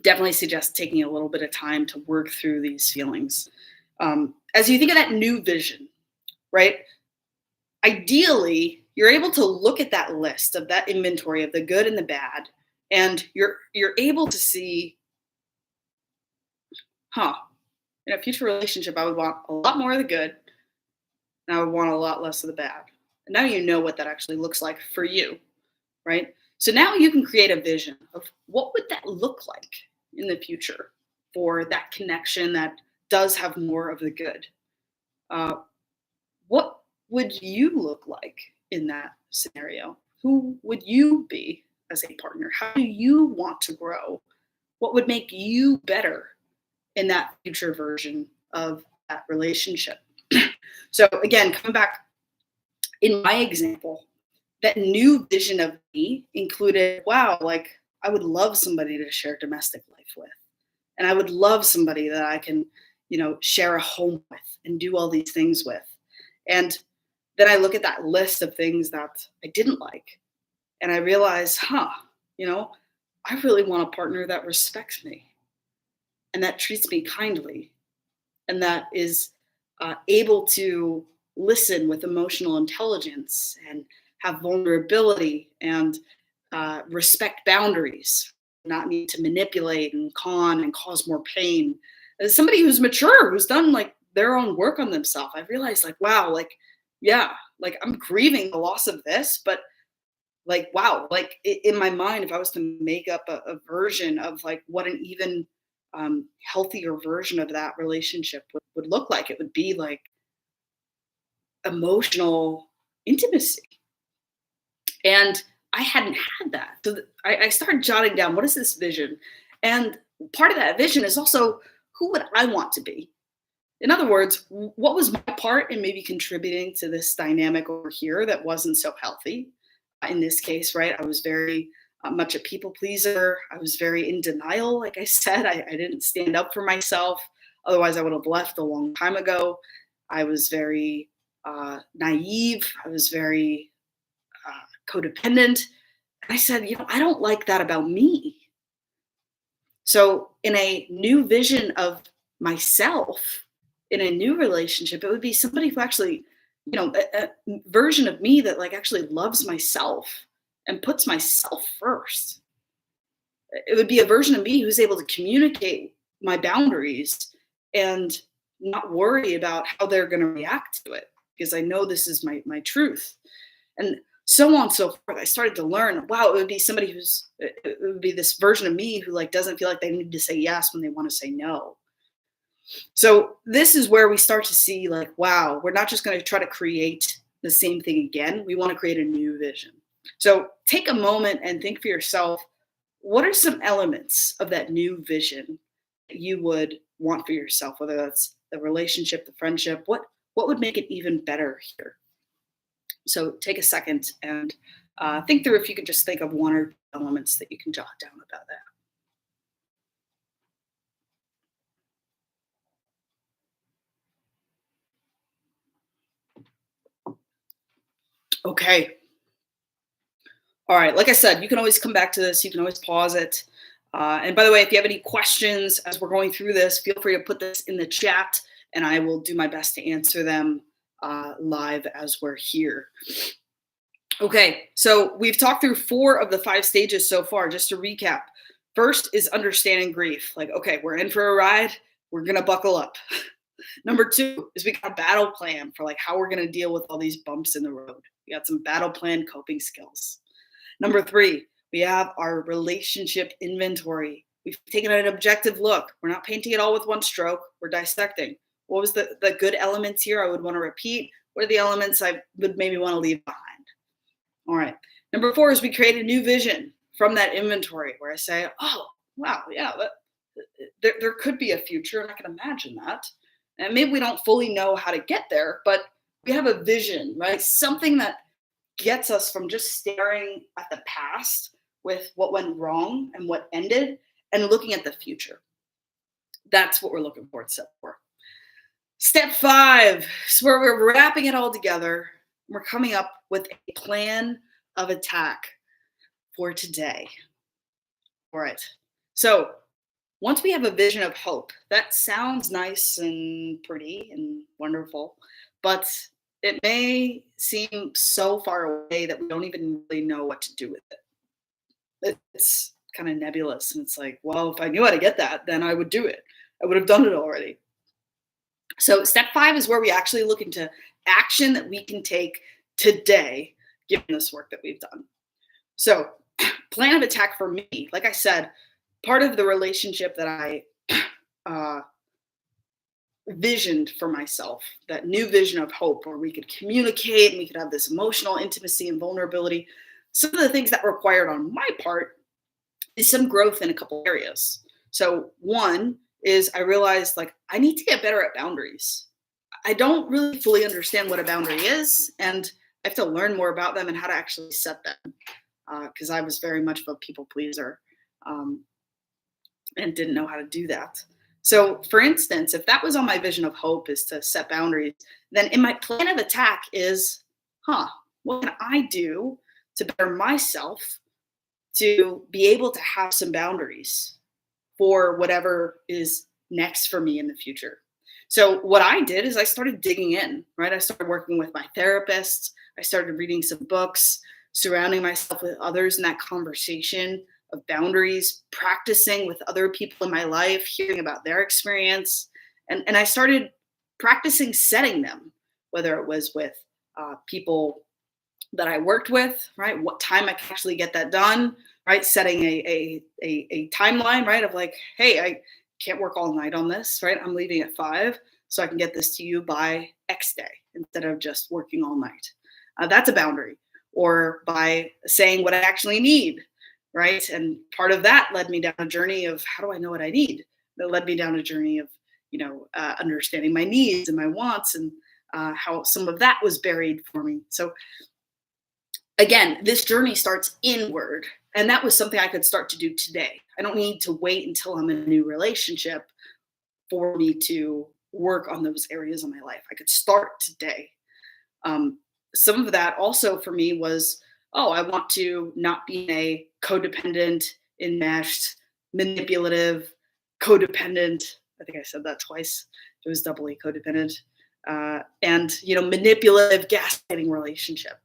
definitely suggest taking a little bit of time to work through these feelings. As you think of that new vision, right? Ideally, you're able to look at that list of that inventory of the good and the bad, and you're able to see, in a future relationship, I would want a lot more of the good, and I would want a lot less of the bad. And now you know what that actually looks like for you, right? So now you can create a vision of, what would that look like in the future for that connection that does have more of the good? What would you look like in that scenario? Who would you be as a partner? How do you want to grow? What would make you better in that future version of that relationship? So again, coming back, in my example, that new vision of me included, wow, like, I would love somebody to share domestic life with. And I would love somebody that I can, share a home with and do all these things with. And then I look at that list of things that I didn't like, and I realize, I really want a partner that respects me and that treats me kindly and that is able to listen with emotional intelligence and have vulnerability and respect boundaries, not need to manipulate and con and cause more pain. As somebody who's mature, who's done like their own work on themselves, I realized, like, wow, like, yeah, like, I'm grieving the loss of this, but like, wow, like, in my mind, if I was to make up a version of like what an even healthier version of that relationship would look like, it would be like emotional intimacy. And I hadn't had that. So I started jotting down, what is this vision? And part of that vision is also, who would I want to be? In other words, what was my part in maybe contributing to this dynamic over here that wasn't so healthy? In this case, right? I was very much a people pleaser. I was very in denial. Like I said, I didn't stand up for myself. Otherwise, I would have left a long time ago. I was very naive. I was very codependent. I said, I don't like that about me. So, in a new vision of myself, in a new relationship, it would be somebody who actually, a version of me that like actually loves myself and puts myself first. It would be a version of me who's able to communicate my boundaries and not worry about how they're going to react to it because I know this is my truth. And so on and so forth. I started to learn, wow, it would be somebody it would be this version of me who like doesn't feel like they need to say yes when they want to say no. So this is where we start to see like, wow, we're not just going to try to create the same thing again. We want to create a new vision. So take a moment and think for yourself, what are some elements of that new vision that you would want for yourself, whether that's the relationship, the friendship, what would make it even better here? So take a second and think through if you could just think of one or two elements that you can jot down about that. Okay. All right. Like I said, you can always come back to this. You can always pause it. And by the way, if you have any questions as we're going through this, feel free to put this in the chat and I will do my best to answer them live as we're here. Okay, so we've talked through 4 of the 5 stages so far. Just to recap, first is understanding grief. Like, okay, we're in for a ride. We're going to buckle up. Number 2 is we got a battle plan for like how we're going to deal with all these bumps in the road. We got some battle plan coping skills. Number 3, we have our relationship inventory. We've taken an objective look. We're not painting it all with one stroke. We're dissecting. What was the good elements here I would want to repeat? What are the elements I would maybe want to leave behind? All right. Number 4 is we create a new vision from that inventory where I say, oh, wow, yeah, there could be a future and I can imagine that. And maybe we don't fully know how to get there, but we have a vision, right? Something that gets us from just staring at the past with what went wrong and what ended and looking at the future. That's what we're looking for at step 4. Step 5 is where we're wrapping it all together. We're coming up with a plan of attack for today. All right. So once we have a vision of hope, that sounds nice and pretty and wonderful, but it may seem so far away that we don't even really know what to do with it. It's kind of nebulous. And it's like, well, if I knew how to get that, then I would do it. I would have done it already. So step 5 is where we actually look into action that we can take today, given this work that we've done. So plan of attack for me, like I said, part of the relationship that I visioned for myself, that new vision of hope where we could communicate and we could have this emotional intimacy and vulnerability. Some of the things that were required on my part is some growth in a couple areas. So one is I realized like I need to get better at boundaries. I don't really fully understand what a boundary is, and I have to learn more about them and how to actually set them because I was very much of a people pleaser and didn't know how to do that. So, for instance, if that was on my vision of hope is to set boundaries, then in my plan of attack is, what can I do to better myself to be able to have some boundaries for whatever is next for me in the future? So what I did is I started digging in, right? I started working with my therapist. I started reading some books, surrounding myself with others in that conversation of boundaries, practicing with other people in my life, hearing about their experience. And I started practicing setting them, whether it was with people that I worked with, right? What time I can actually get that done, right? Setting a timeline, right? Of like, hey, I can't work all night on this, right? I'm leaving at 5, so I can get this to you by X day instead of just working all night. That's a boundary. Or by saying what I actually need, right? And part of that led me down a journey of how do I know what I need? That led me down a journey of, understanding my needs and my wants, and how some of that was buried for me. So again, this journey starts inward. And that was something I could start to do today. I don't need to wait until I'm in a new relationship for me to work on those areas of my life. I could start today. Um, some of that also for me was, oh, I want to not be a codependent, enmeshed, manipulative, codependent. I think I said that twice. It was doubly codependent. And manipulative, gaslighting relationship.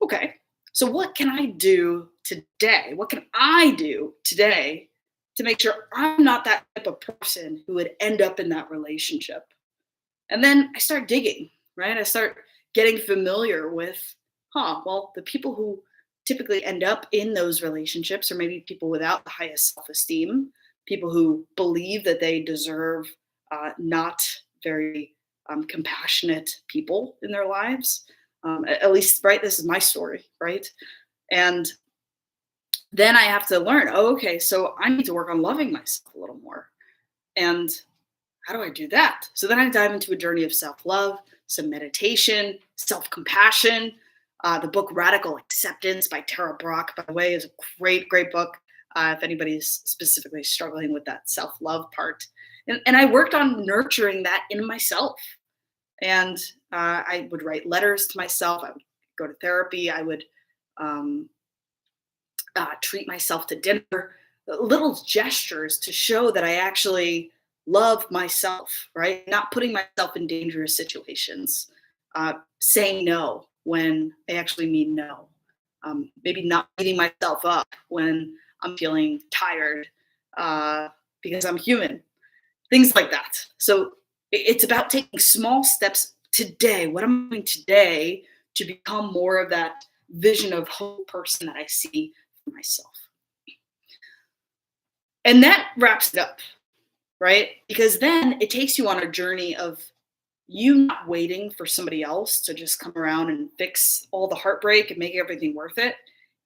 Okay, so what can I do today? What can I do today to make sure I'm not that type of person who would end up in that relationship? And then I start digging, right? I start getting familiar with, well, the people who typically end up in those relationships are maybe people without the highest self esteem, people who believe that they deserve not very compassionate people in their lives. At least, right? This is my story, right? And then I have to learn, oh, okay, so I need to work on loving myself a little more. And how do I do that? So then I dive into a journey of self-love, some meditation, self-compassion. The book Radical Acceptance by Tara Brach, by the way, is a great, great book if anybody's specifically struggling with that self-love part. And I worked on nurturing that in myself. And I would write letters to myself. I would go to therapy. I would treat myself to dinner, little gestures to show that I actually love myself, right? Not putting myself in dangerous situations, saying no when I actually mean no, maybe not beating myself up when I'm feeling tired because I'm human, things like that. So it's about taking small steps today. What I'm doing today to become more of that vision of hope person that I see for myself. And that wraps it up, right? Because then it takes you on a journey of you not waiting for somebody else to just come around and fix all the heartbreak and make everything worth it.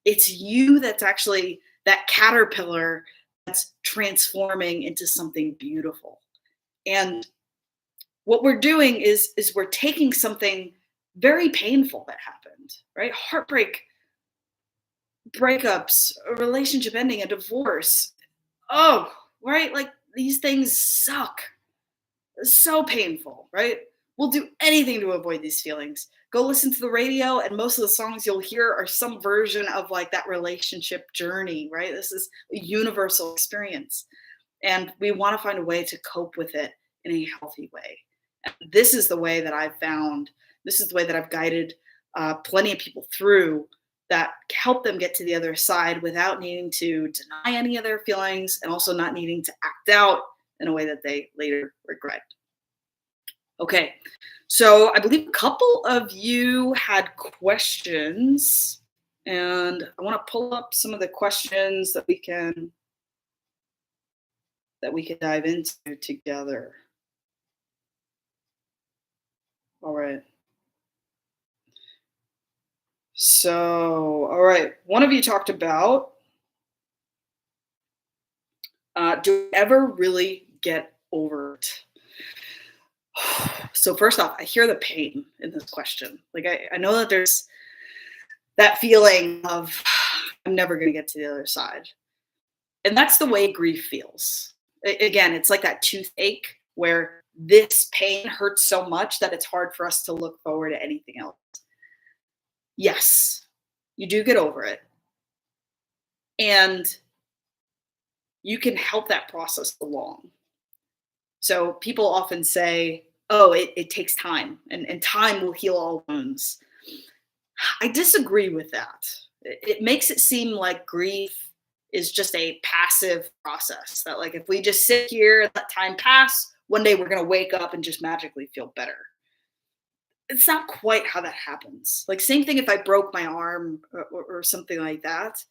It's you that's actually that caterpillar that's transforming into something beautiful. And what we're doing is we're taking something very painful that happened, right? Heartbreak, breakups, a relationship ending, a divorce. Oh, right? Like these things suck. It's so painful, right? We'll do anything to avoid these feelings. Go listen to the radio, and most of the songs you'll hear are some version of like that relationship journey, right? This is a universal experience. And we want to find a way to cope with it in a healthy way. And this is the way that I've found, this is the way that I've guided plenty of people through that help them get to the other side without needing to deny any of their feelings and also not needing to act out in a way that they later regret. Okay, so I believe a couple of you had questions, and I want to pull up some of the questions that we can dive into together. All right. So, all right. One of you talked about, do I ever really get over it? So first off, I hear the pain in this question. Like I know that there's that feeling of I'm never going to get to the other side. And that's the way grief feels. Again, it's like that toothache where this pain hurts so much that it's hard for us to look forward to anything else. Yes, you do get over it. And you can help that process along. So people often say, oh, it takes time and time will heal all wounds. I disagree with that. It makes it seem like grief is just a passive process that like if we just sit here and let time pass, one day we're going to wake up and just magically feel better. It's not quite how that happens. Like same thing if I broke my arm or something like that.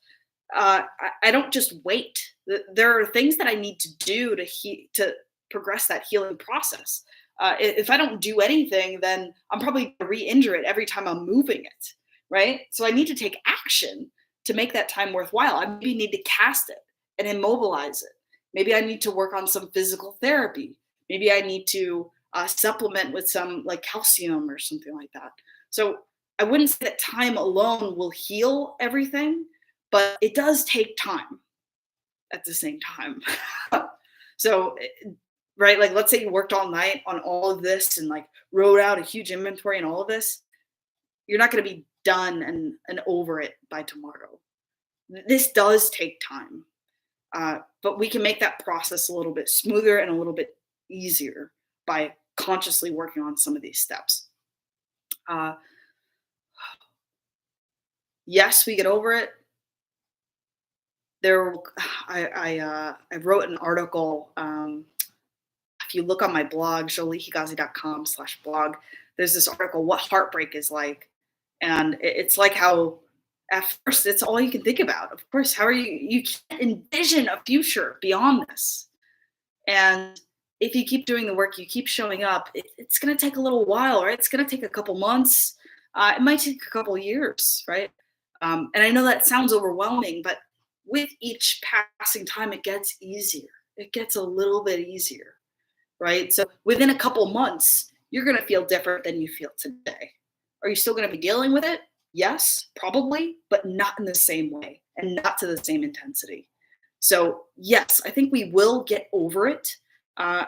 I don't just wait. There are things that I need to do to progress that healing process. If I don't do anything, then I'm probably going to re-injure it every time I'm moving it, right? So I need to take action to make that time worthwhile. I maybe need to cast it and immobilize it. Maybe I need to work on some physical therapy Maybe I need to supplement with some like calcium or something like that. So I wouldn't say that time alone will heal everything, but it does take time at the same time. So, right, like let's say you worked all night on all of this and like wrote out a huge inventory and all of this, you're not going to be done and over it by tomorrow. This does take time, but we can make that process a little bit smoother and a little bit easier by consciously working on some of these steps. Uh, yes, we get over it. There, I wrote an article. If you look on my blog, joliehigazi.com/blog, there's this article, "What Heartbreak is Like," and it's like how at first it's all you can think about. Of course, how are you can't envision a future beyond this. And if you keep doing the work, you keep showing up, it's going to take a little while, right? It's going to take a couple months. It might take a couple years, right? And I know that sounds overwhelming, but with each passing time, it gets easier. It gets a little bit easier, right? So within a couple months, you're going to feel different than you feel today. Are you still going to be dealing with it? Yes, probably, but not in the same way and not to the same intensity. So, yes, I think we will get over it. Uh,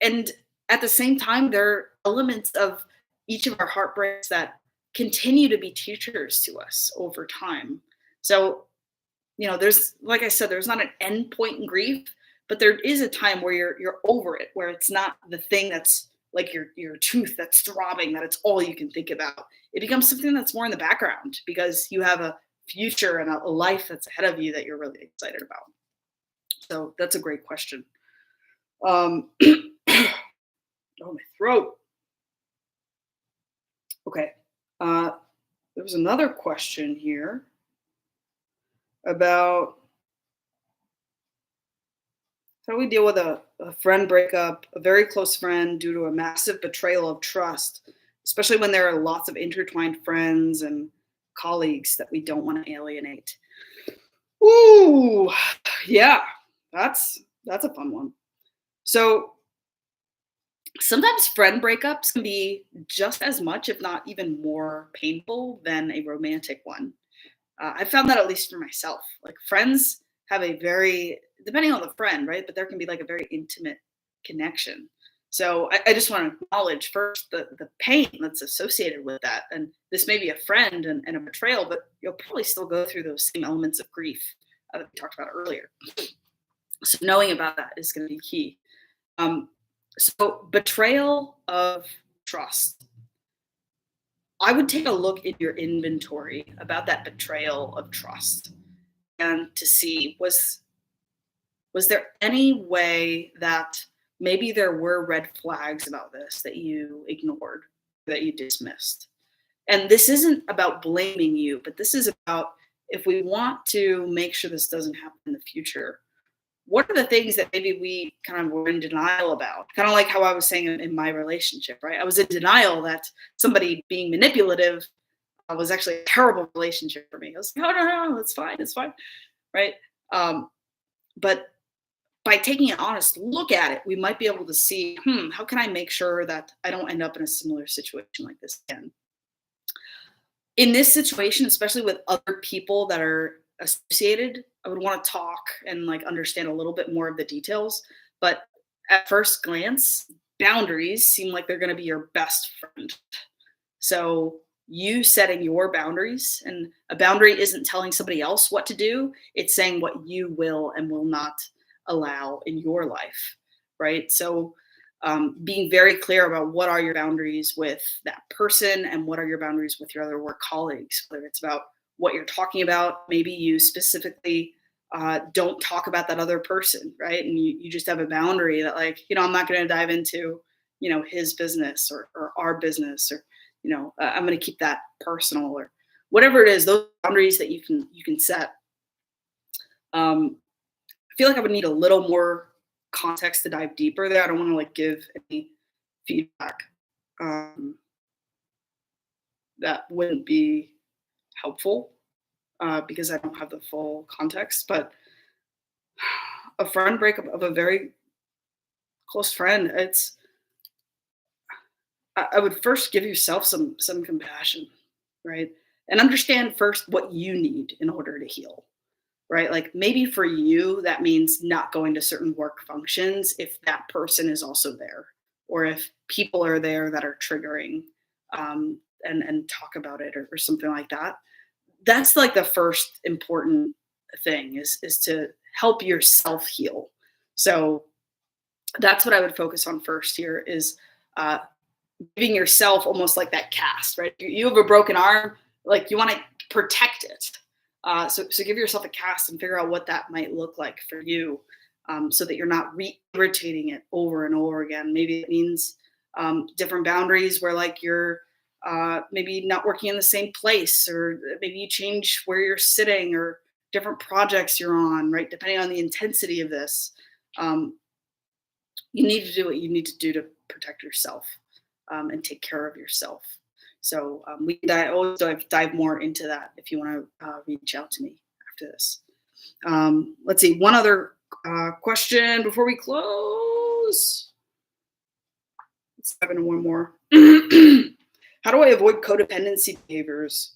and at the same time, there are elements of each of our heartbreaks that continue to be teachers to us over time. So, there's like I said, there's not an end point in grief, but there is a time where you're over it, where it's not the thing that's like your tooth that's throbbing, that it's all you can think about. It becomes something that's more in the background because you have a future and a life that's ahead of you that you're really excited about. So that's a great question. Oh, my throat. Okay. Uh, there was another question here about how do we deal with a friend breakup, a very close friend, due to a massive betrayal of trust, especially when there are lots of intertwined friends and colleagues that we don't want to alienate. Ooh, yeah, that's a fun one. So sometimes friend breakups can be just as much, if not even more painful than a romantic one. I found that at least for myself. Like friends have a very, depending on the friend, right? But there can be like a very intimate connection. So I just want to acknowledge first the pain that's associated with that. And this may be a friend and a betrayal, but you'll probably still go through those same elements of grief that we talked about earlier. So knowing about that is going to be key. Um, so betrayal of trust. I would take a look in your inventory about that betrayal of trust and to see was there any way that maybe there were red flags about this that you ignored, that you dismissed. And this isn't about blaming you, but this is about if we want to make sure this doesn't happen in the future, what are the things that maybe we kind of were in denial about? Kind of like how I was saying in my relationship, right? I was in denial that somebody being manipulative was actually a terrible relationship for me. I was like, oh, no, it's fine, right? But by taking an honest look at it, we might be able to see, how can I make sure that I don't end up in a similar situation like this again? In this situation, especially with other people that are associated, I would want to talk and like understand a little bit more of the details. But at first glance, boundaries seem like they're going to be your best friend. So you setting your boundaries, and a boundary isn't telling somebody else what to do, it's saying what you will and will not allow in your life, right? So being very clear about what are your boundaries with that person and what are your boundaries with your other work colleagues, whether it's about what you're talking about, maybe you specifically don't talk about that other person, right? And you just have a boundary that like, I'm not going to dive into, his business or our business, or, I'm going to keep that personal, or whatever it is, those boundaries that you can set. I feel like I would need a little more context to dive deeper there. I don't want to like give any feedback that wouldn't be helpful because I don't have the full context. But a friend breakup of a very close friend, I would first give yourself some compassion, right? And understand first what you need in order to heal, right? Like maybe for you, that means not going to certain work functions if that person is also there, or if people are there that are triggering, and talk about it, or something like that. That's like the first important thing is to help yourself heal. So that's what I would focus on first here is uh, giving yourself almost like that cast, right? You have a broken arm, like you want to protect it. So give yourself a cast and figure out what that might look like for you, so that you're not re-irritating it over and over again. Maybe it means different boundaries where like you're maybe not working in the same place, or maybe you change where you're sitting, or different projects you're on, right? Depending on the intensity of this. Um, you need to do what you need to do to protect yourself, and take care of yourself. So always dive more into that if you want to reach out to me after this. Let's see, one other question before we close. Let's dive into one more. How do I avoid codependency behaviors,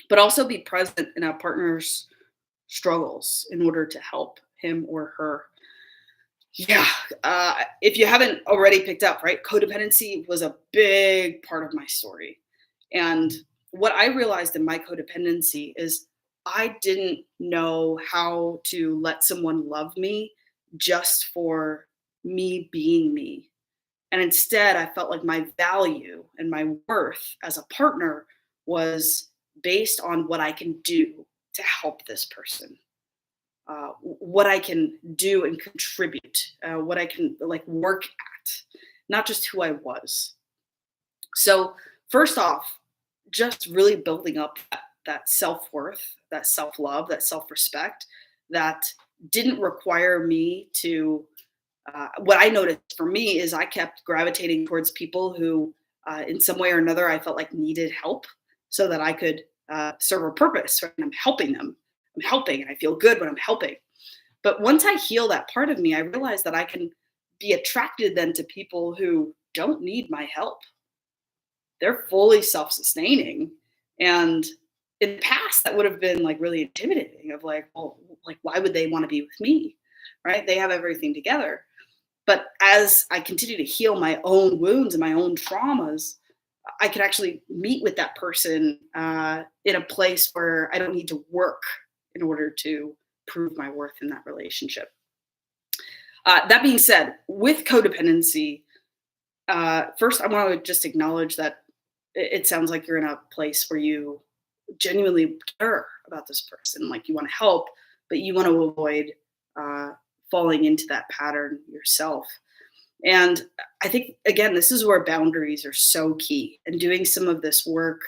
but also be present in a partner's struggles in order to help him or her? Yeah, if you haven't already picked up, right, codependency was a big part of my story. And what I realized in my codependency is I didn't know how to let someone love me just for me being me. And instead, I felt like my value and my worth as a partner was based on what I can do to help this person, what I can do and contribute, what I can like work at, not just who I was. So first off, just really building up that self worth, that self love, that self respect that didn't require me to. What I noticed for me is I kept gravitating towards people who, in some way or another, I felt like needed help, so that I could serve a purpose. Right? And I'm helping them. I'm helping, and I feel good when I'm helping. But once I heal that part of me, I realized that I can be attracted then to people who don't need my help. They're fully self-sustaining. And in the past, that would have been like really intimidating of like, well, like, why would they want to be with me? Right? They have everything together. But as I continue to heal my own wounds and my own traumas, I can actually meet with that person in a place where I don't need to work in order to prove my worth in that relationship. That being said, with codependency, first I want to just acknowledge that it sounds like you're in a place where you genuinely care about this person, like you want to help, but you want to avoid uh, falling into that pattern yourself. And I think, again, this is where boundaries are so key, and doing some of this work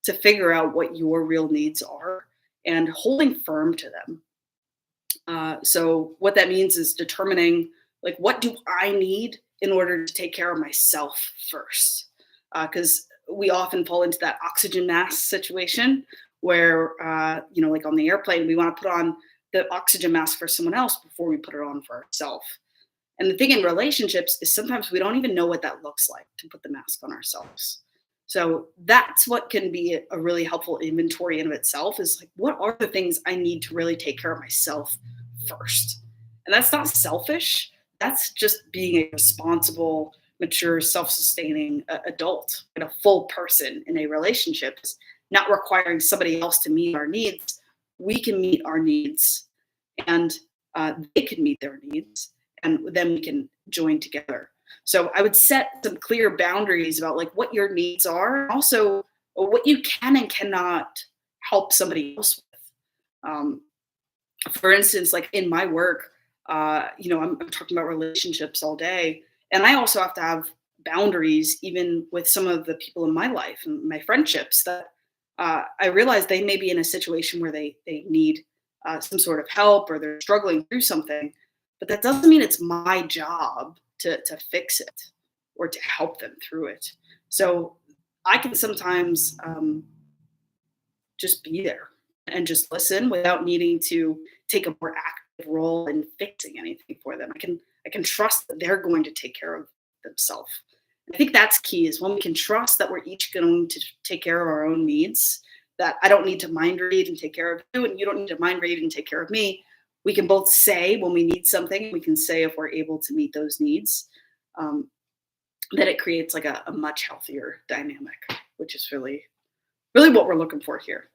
to figure out what your real needs are and holding firm to them. So what that means is determining like what do I need in order to take care of myself first, because we often fall into that oxygen mask situation where like on the airplane we want to put on the oxygen mask for someone else before we put it on for ourselves. And the thing in relationships is sometimes we don't even know what that looks like to put the mask on ourselves. So that's what can be a really helpful inventory in of itself is like, what are the things I need to really take care of myself first? And that's not selfish. That's just being a responsible, mature, self-sustaining adult and a full person in a relationship, is not requiring somebody else to meet our needs. We can meet our needs, and they can meet their needs, and then we can join together. So I would set some clear boundaries about like what your needs are, and also what you can and cannot help somebody else with. For instance, like in my work, I'm talking about relationships all day, and I also have to have boundaries even with some of the people in my life and my friendships that I realize they may be in a situation where they need some sort of help, or they're struggling through something, but that doesn't mean it's my job to fix it or to help them through it. So I can sometimes just be there and just listen without needing to take a more active role in fixing anything for them. I can trust that they're going to take care of themselves. I think that's key, is when we can trust that we're each going to take care of our own needs, that I don't need to mind read and take care of you, and you don't need to mind read and take care of me. We can both say when we need something, we can say if we're able to meet those needs. That it creates like a much healthier dynamic, which is really, really what we're looking for here.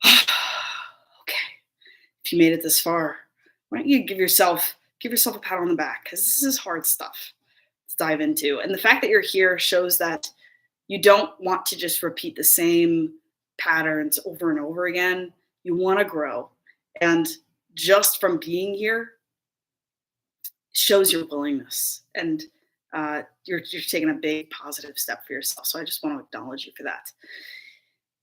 Okay, if you made it this far, why don't you give yourself a pat on the back, because this is hard stuff to dive into. And the fact that you're here shows that you don't want to just repeat the same patterns over and over again. You want to grow. And just from being here shows your willingness. And you're taking a big positive step for yourself. So I just want to acknowledge you for that.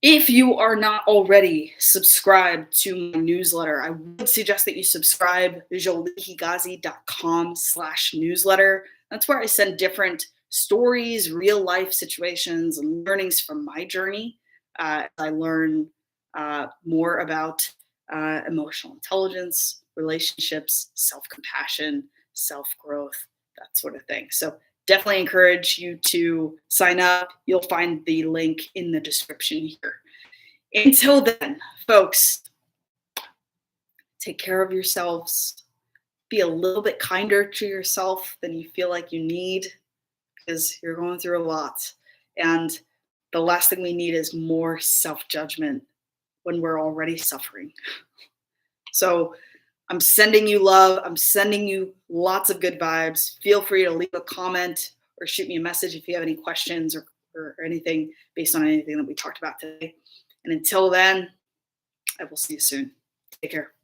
If you are not already subscribed to my newsletter, I would suggest that you subscribe, joliehigazi.com/newsletter. That's where I send different stories, real life situations, and learnings from my journey. I learn more about emotional intelligence, relationships, self-compassion, self-growth, that sort of thing. So definitely encourage you to sign up. You'll find the link in the description here. Until then, folks, take care of yourselves. Be a little bit kinder to yourself than you feel like you need, because you're going through a lot. And the last thing we need is more self-judgment when we're already suffering. So I'm sending you love. I'm sending you lots of good vibes. Feel free to leave a comment or shoot me a message if you have any questions or anything based on anything that we talked about today. And until then, I will see you soon. Take care.